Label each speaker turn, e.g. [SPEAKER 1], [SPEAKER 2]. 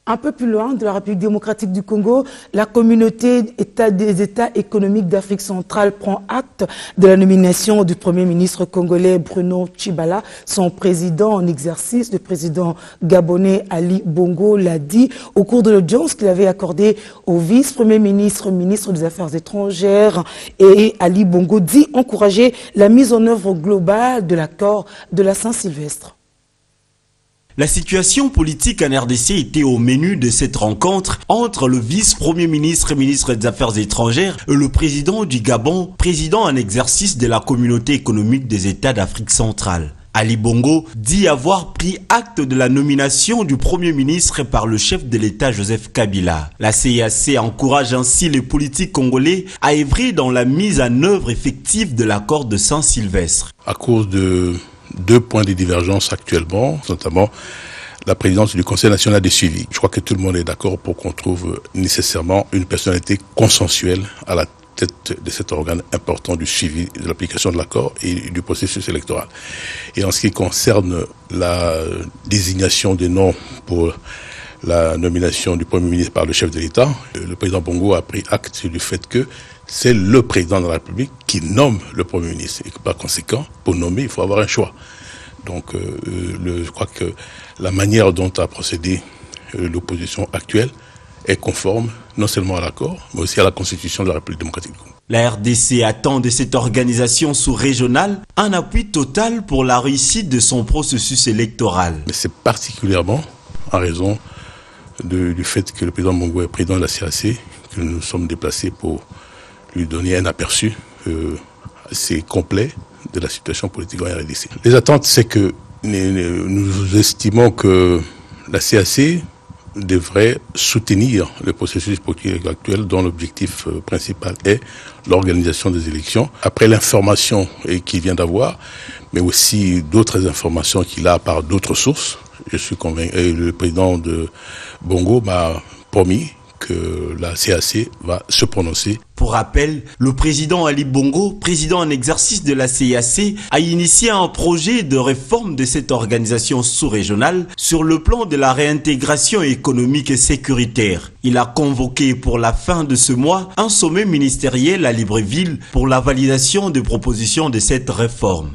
[SPEAKER 1] Un peu plus loin de la République démocratique du Congo, la communauté des États économiques d'Afrique centrale prend acte de la nomination du Premier ministre congolais Bruno Tshibala. Son président en exercice, le président gabonais Ali Bongo, l'a dit au cours de l'audience qu'il avait accordée au vice-premier ministre, ministre des Affaires étrangères. Et Ali Bongo dit encourager la mise en œuvre globale de l'accord de la Saint-Sylvestre.
[SPEAKER 2] La situation politique en RDC était au menu de cette rencontre entre le vice-premier ministre et ministre des Affaires étrangères et le président du Gabon, président en exercice de la communauté économique des États d'Afrique centrale. Ali Bongo dit avoir pris acte de la nomination du Premier ministre par le chef de l'État Joseph Kabila. La CEAC encourage ainsi les politiques congolais à œuvrer dans la mise en œuvre effective de l'accord de Saint-Sylvestre.
[SPEAKER 3] À cause de 2 points de divergence actuellement, notamment la présidence du Conseil national de suivi. Je crois que tout le monde est d'accord pour qu'on trouve nécessairement une personnalité consensuelle à la tête de cet organe important du suivi de l'application de l'accord et du processus électoral. Et en ce qui concerne la désignation des noms pour la nomination du Premier ministre par le chef de l'État, le président Bongo a pris acte du fait que c'est le président de la République qui nomme le Premier ministre. Et que par conséquent, pour nommer, il faut avoir un choix. Donc, je crois que la manière dont a procédé l'opposition actuelle est conforme non seulement à l'accord, mais aussi à la Constitution de la République démocratique du Congo.
[SPEAKER 2] La RDC attend de cette organisation sous-régionale un appui total pour la réussite de son processus électoral.
[SPEAKER 3] Mais c'est particulièrement en raison du fait que le président Bongo est président de la CAC que nous nous sommes déplacés pour lui donner un aperçu assez complet de la situation politique en RDC. Les attentes, c'est que nous estimons que la CAC devrait soutenir le processus politique actuel dont l'objectif principal est l'organisation des élections. Après l'information qu'il vient d'avoir, mais aussi d'autres informations qu'il a par d'autres sources, je suis convaincu, et le président de Bongo m'a promis que la CAC va se prononcer.
[SPEAKER 2] Pour rappel, le président Ali Bongo, président en exercice de la CAC, a initié un projet de réforme de cette organisation sous-régionale sur le plan de la réintégration économique et sécuritaire. Il a convoqué pour la fin de ce mois un sommet ministériel à Libreville pour la validation des propositions de cette réforme.